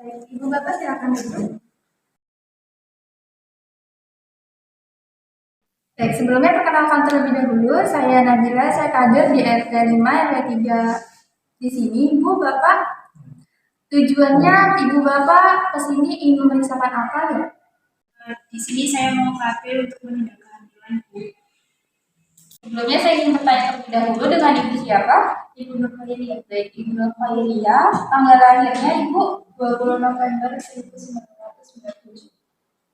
Baik, Ibu Bapak silakan duduk. Baik, sebelumnya perkenalkan terlebih dahulu, saya Nabila, saya kader di RT 5 RW 3 di sini. Ibu Bapak, tujuannya Ibu Bapak ke sini ingin memeriksakan apa ya? Di sini saya mau KP untuk menindaklanjuti Bu. Sebelumnya saya ingin bertanya terlebih dahulu dengan Ibu siapa? Ibu Nur Khairia. Baik, Ibu Nur Khairia, tanggal lahirnya Ibu 20 November 1997.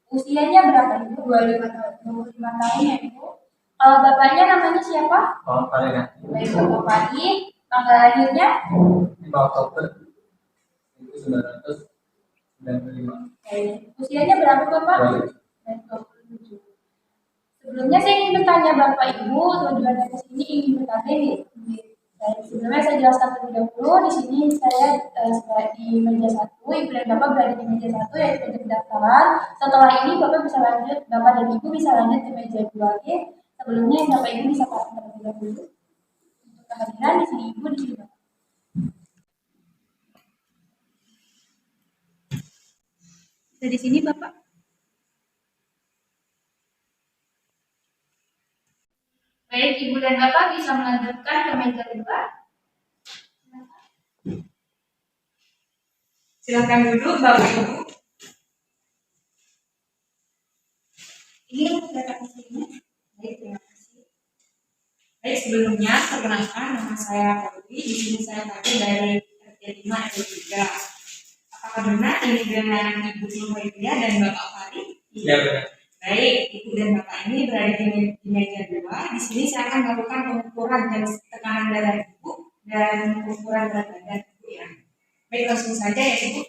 Usianya berapa Ibu? 25 tahun. 25 tahun ya Ibu. Kalau bapaknya namanya siapa? Kalau kalian Baik, Bapak Fahri. Tanggal lahirnya? 5 Oktober 1995. Baik. Usianya berapa Bapak? Baik, 27. Sebelumnya saya ingin bertanya Bapak Ibu, tujuannya ke sini ingin bertanya nih. Baik, sebelumnya saya jelaskan terlebih dahulu. Di sini saya di meja 1, Ibu dan Bapak berada di meja 1 yaitu meja pendaftaran. Setelah ini Bapak bisa lanjut, Bapak dan Ibu bisa lanjut ke meja 2. Oke? Sebelumnya Bapak Ibu bisa pasang terlebih dahulu. Untuk kehadiran di sini Ibu, di sini Bapak. Bisa di sini Bapak. Baik, Ibu dan Bapak bisa melanjutkan ke meja 2. Silakan duduk Bapak Ibu. Ini untuk data sini. Baik, terima kasih. Baik, sebelumnya perkenalkan nama saya Fahri. Di sini saya KP dari RT 5 RW 3. Apakah benar ini dengan Ibu Nur Khairia dan Bapak Fahri? Iya benar. Baik, Ibu dan Bapak ini berada di meja 2. Di sini saya akan melakukan pengukuran tekanan darah Ibu dan pengukuran berat badan Ibu ya. Baik, langsung saja ya Ibu.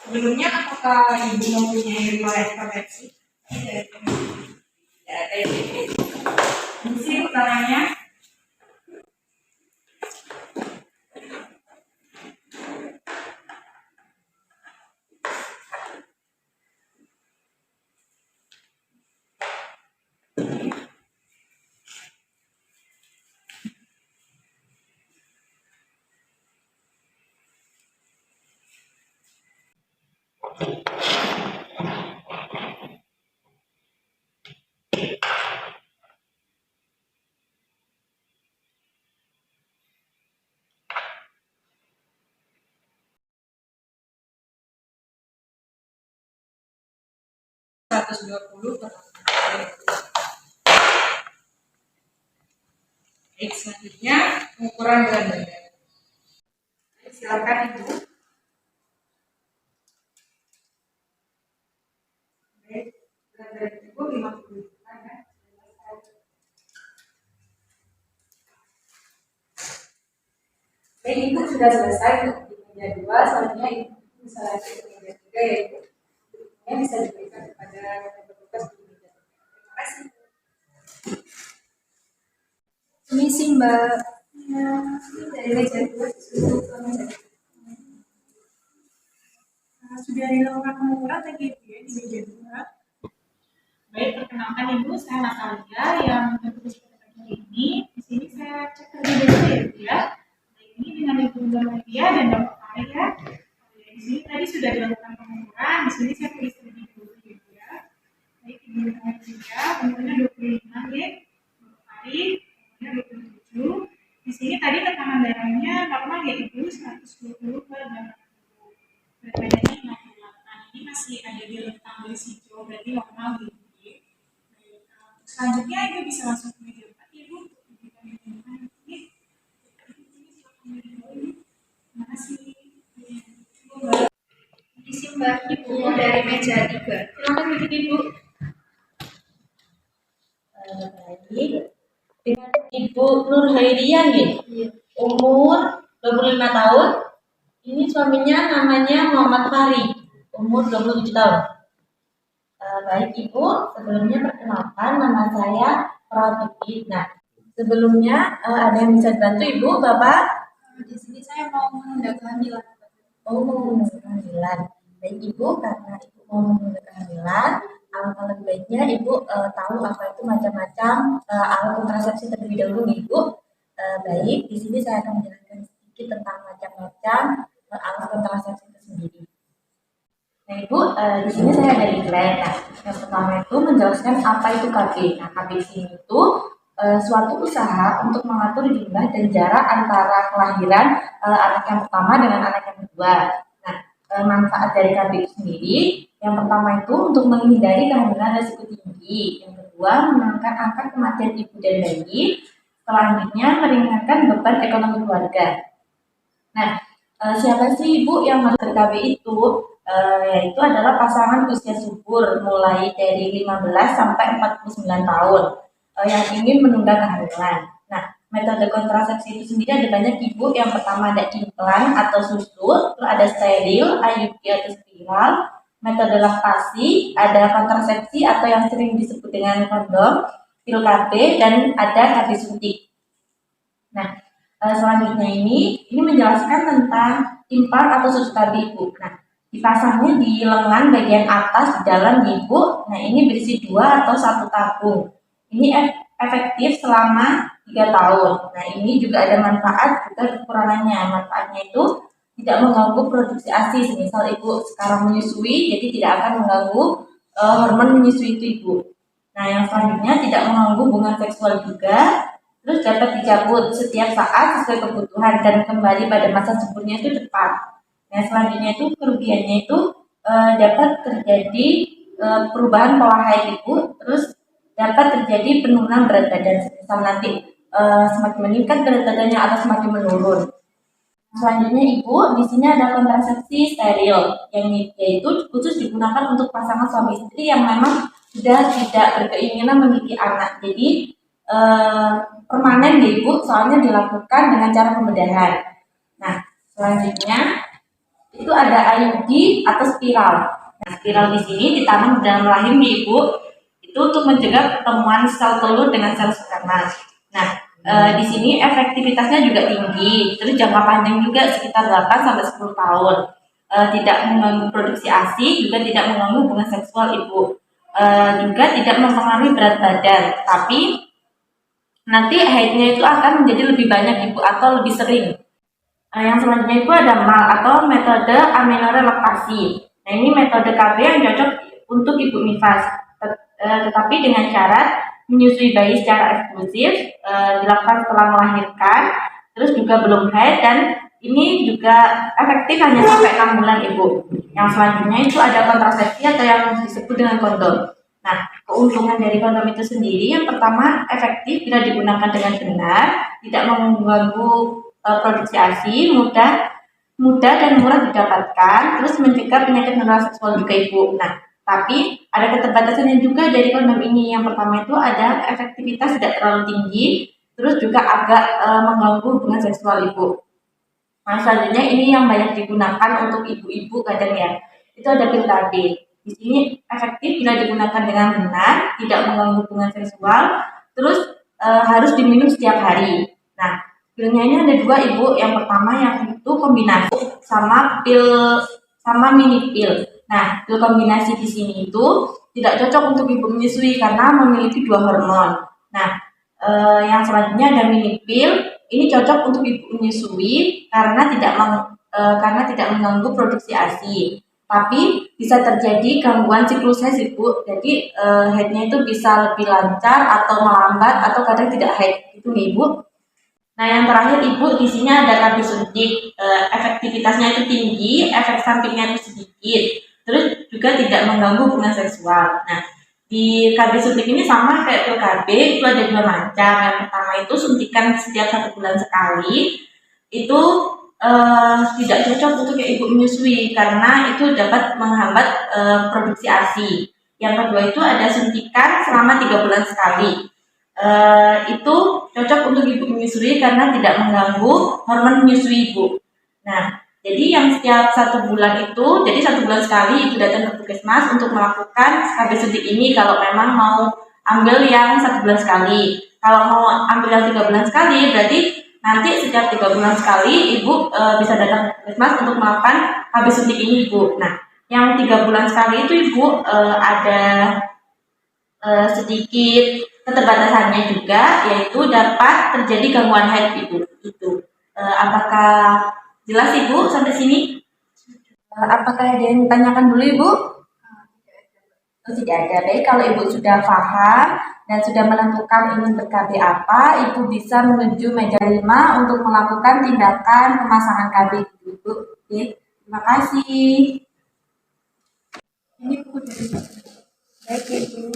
Sebelumnya apakah Ibu mempunyai riwayat hipertensi? Tidak ada ya Ibu. Isi utaranya. Baik, selanjutnya pengukuran berat badan. Silakan Ibu. Baik, berat badan Ibu 50 ya. Baik, Ibu sudah selesai untuk di meja 2, selanjutnya Ibu bisa lanjut ke meja 3 ya Ibu. Yang bisa diberikan kepada petugas di meja 3. Terima kasih. Permisi Mbak. Dari meja 2 duduk ke meja 3. Sudah dilakukan pengukuran tadi Ibu ya di meja 2. Baik, perkenalkan Ibu, saya Natalia yang bertugas pada pagi ini. Di sini saya cek terlebih dahulu ya Ibu ya. Baik, ini dengan Ibu Nurmalia dan Bapak Fahri ya. Di sini tadi sudah dilakukan pengukuran. Di sini saya tulis terlebih dahulu ya Ibu ya. Baik, Ibu Nurmalia, umurnya 25 ya. Bapak Fahri, umurnya 27. Di sini tadi tekanan darahnya normal ya Ibu, 120/80. Berat badannya 58. Ini masih ada di rentang garis hijau, berarti normal gitu. Selanjutnya Ibu bisa langsung ke meja 4 Ibu. Terima kasih. Isi Mbak Ibu dari meja 3. Silakan duduk Ibu. Baik, dengan Ibu Nur Khairia nih, umur 25 tahun. Ini suaminya namanya Muhammad Fahri, umur 27 tahun. Baik Ibu, sebelumnya perkenalkan nama saya Pratiwi. Nah, sebelumnya ada yang bisa dibantu Ibu, Bapak? Di sini saya mau menunda kehamilan. Oh, mau menunda kehamilan. Baik Ibu, karena Ibu mau menunda kehamilan, alangkah lebih baiknya Ibu tahu apa itu macam-macam alat kontrasepsi terlebih dahulu Ibu. Baik, di sini saya akan menjelaskan sedikit tentang macam-macam alat kontrasepsi itu sendiri. di sini saya ada iklan. Nah, yang pertama itu menjelaskan apa itu KB. Nah, KB di sini itu suatu usaha untuk mengatur jumlah dan jarak antara kelahiran anak yang pertama dengan anak yang kedua. Nah, manfaat dari KB itu sendiri, yang pertama itu untuk menghindari kehamilan risiko tinggi, yang kedua menurunkan angka kematian ibu dan bayi, selanjutnya meringankan beban ekonomi keluarga. Nah, siapa sih ibu yang harus ber-KB itu? Yaitu adalah pasangan usia subur mulai dari 15 sampai 49 tahun yang ingin menunda kehamilan. Nah, metode kontrasepsi itu sendiri ada banyak ibu. Yang pertama ada implan atau susu, terus ada steril, IUD atau spiral, metode laktasi, ada kontrasepsi atau yang sering disebut dengan kondom, pil KB, dan ada KB suntik. Nah, selanjutnya ini menjelaskan tentang implan atau susu KB ibu. Nah, dipasangnya di lengan bagian atas di dalam ibu. Nah, ini berisi 2 atau 1 tabung. Ini efektif selama 3 tahun. Nah, ini juga ada manfaat juga kekurangannya. Manfaatnya itu tidak mengganggu produksi ASI. Misal ibu sekarang menyusui, jadi tidak akan mengganggu hormon menyusui itu ibu. Nah, yang selanjutnya tidak mengganggu hubungan seksual juga. Terus dapat dicabut setiap saat sesuai kebutuhan dan kembali pada masa suburnya itu cepat. Nah, selanjutnya itu kerugiannya itu dapat terjadi perubahan pola haid ibu, terus dapat terjadi penurunan berat badan. Misal nanti semakin meningkat berat badannya atau semakin menurun. Selanjutnya ibu, di sini ada kontrasepsi steril yang yaitu khusus digunakan untuk pasangan suami istri yang memang sudah tidak berkeinginan memiliki anak. Jadi permanen ya ibu, soalnya dilakukan dengan cara pembedahan. Nah, selanjutnya itu ada IUD atau spiral. Nah, spiral di sini ditanam dalam rahim ibu itu untuk mencegah pertemuan sel telur dengan sel sperma. Nah, di sini efektivitasnya juga tinggi, terus jangka panjang juga sekitar 8 sampai 10 tahun. Tidak mengganggu produksi ASI, juga tidak mengganggu hubungan seksual ibu. Juga tidak mempengaruhi berat badan, tapi nanti haidnya itu akan menjadi lebih banyak ibu atau lebih sering. Yang selanjutnya itu ada MAL atau metode aminorelaksasi. Nah, ini metode KB yang cocok untuk ibu nifas, tetapi dengan syarat menyusui bayi secara eksklusif, dilakukan setelah melahirkan, terus juga belum haid, dan ini juga efektif hanya sampai 6 bulan ibu. Yang selanjutnya itu ada kontrasepsi atau yang disebut dengan kondom. Nah, keuntungan dari kondom itu sendiri, yang pertama efektif bila digunakan dengan benar, tidak mengganggu produksi ASI, mudah dan murah didapatkan, terus mencegah penyakit menular seksual juga ibu. Nah, tapi ada keterbatasannya juga dari kondom ini. Yang pertama itu ada efektivitas tidak terlalu tinggi, terus juga agak mengganggu hubungan seksual ibu. Nah, selanjutnya ini yang banyak digunakan untuk ibu-ibu kadang ya, itu ada pil KB. Di sini efektif bila digunakan dengan benar, tidak mengganggu hubungan seksual, terus harus diminum setiap hari. Nah, pilnya ini ada 2 ibu. Yang pertama yang itu kombinasi sama pil sama mini pil. Nah, pil kombinasi di sini itu tidak cocok untuk ibu menyusui karena memiliki 2 hormon. Nah, yang selanjutnya ada mini pil. Ini cocok untuk ibu menyusui karena tidak mengganggu produksi ASI. Tapi bisa terjadi gangguan siklus haid ibu. Jadi haidnya itu bisa lebih lancar atau melambat atau kadang tidak haid itu nih ibu. Nah, yang terakhir ibu, di sini ada KB suntik. Efektivitasnya itu tinggi, efek sampingnya itu sedikit, terus juga tidak mengganggu hubungan seksual. Nah, di KB suntik ini sama kayak pil KB, itu ada 2 macam. Yang pertama itu suntikan setiap 1 bulan sekali. Itu tidak cocok untuk ibu menyusui karena itu dapat menghambat produksi ASI. Yang kedua itu ada suntikan selama 3 bulan sekali. Itu cocok untuk ibu menyusui karena tidak mengganggu hormon menyusui ibu. Nah, jadi yang setiap 1 bulan itu, jadi 1 bulan sekali ibu datang ke puskesmas untuk melakukan KB suntik ini kalau memang mau ambil yang 1 bulan sekali. Kalau mau ambil yang 3 bulan sekali, berarti nanti setiap 3 bulan sekali ibu bisa datang ke puskesmas untuk melakukan KB suntik ini ibu. Nah, yang 3 bulan sekali itu ibu ada sedikit keterbatasannya juga, yaitu dapat terjadi gangguan haid ibu. Itu apakah jelas ibu sampai sini? Apakah ada yang ditanyakan dulu ibu? Oh, tidak ada. Baik, kalau Ibu sudah paham dan sudah menentukan ingin ber-KB apa, Ibu bisa menuju meja 5 untuk melakukan tindakan pemasangan KB Ibu. Oke, terima kasih. Ini buku dari Baik Ibu.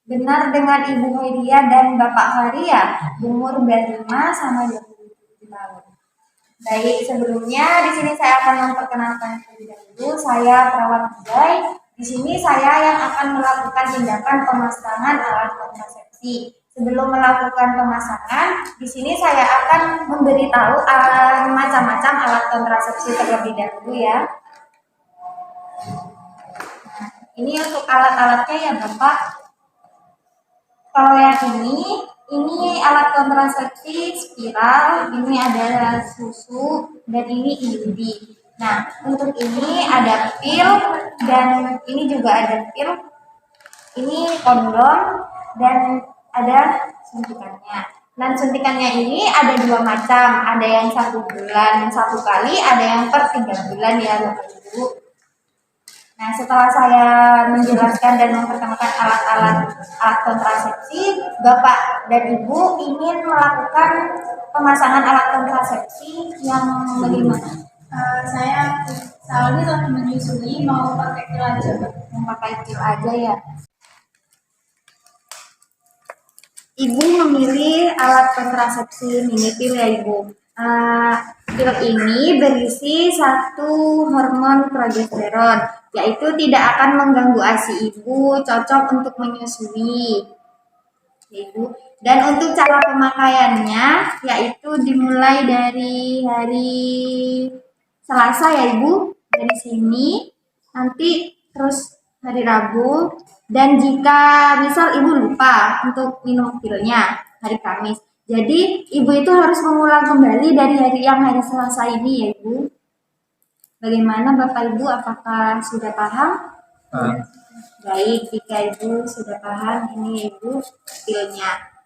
Benar dengan Ibu Hoiria dan Bapak Haria, umur 25 sama 27 tahun. Baik, sebelumnya di sini saya akan memperkenalkan terlebih dahulu. Saya perawat Budai. Di sini saya yang akan melakukan tindakan pemasangan alat kontrasepsi. Sebelum melakukan pemasangan, di sini saya akan memberitahu macam-macam alat kontrasepsi terlebih dahulu ya. Ini untuk alat-alatnya ya Bapak. Kalau yang ini alat kontrasepsi spiral, ini ada susu, dan ini IUD. Nah, untuk ini ada pil, dan ini juga ada pil. Ini kondom, dan ada suntikannya. Dan suntikannya ini ada 2 macam, ada yang 1 bulan 1 kali, ada yang per 3 bulan ya Bapak Ibu. Nah, setelah saya menjelaskan dan memperkenalkan alat kontrasepsi, Bapak dan Ibu ingin melakukan pemasangan alat kontrasepsi yang bagaimana? saya ini lagi menyusui, mau pakai pil aja, Mbak. Memakai pil aja ya. Ibu memilih alat kontrasepsi mini pil ya Ibu. Pil ini berisi 1 hormon progesteron, yaitu tidak akan mengganggu ASI ibu, cocok untuk menyusui. Ibu. Dan untuk cara pemakaiannya, yaitu dimulai dari hari Selasa ya Ibu, dari sini, nanti terus hari Rabu, dan jika misal Ibu lupa untuk minum pilnya hari Kamis, jadi Ibu itu harus mengulang kembali dari hari Selasa ini ya Ibu. Bagaimana Bapak Ibu, apakah sudah paham? Baik, jika Ibu sudah paham, ini Ibu pilnya.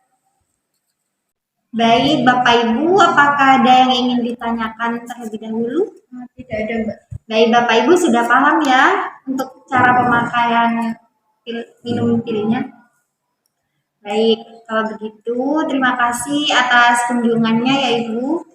Baik, Bapak Ibu, apakah ada yang ingin ditanyakan terlebih dahulu? Tidak ada, Mbak. Baik, Bapak Ibu sudah paham ya untuk cara pemakaian minum pilnya? Baik, kalau begitu terima kasih atas kunjungannya ya Ibu.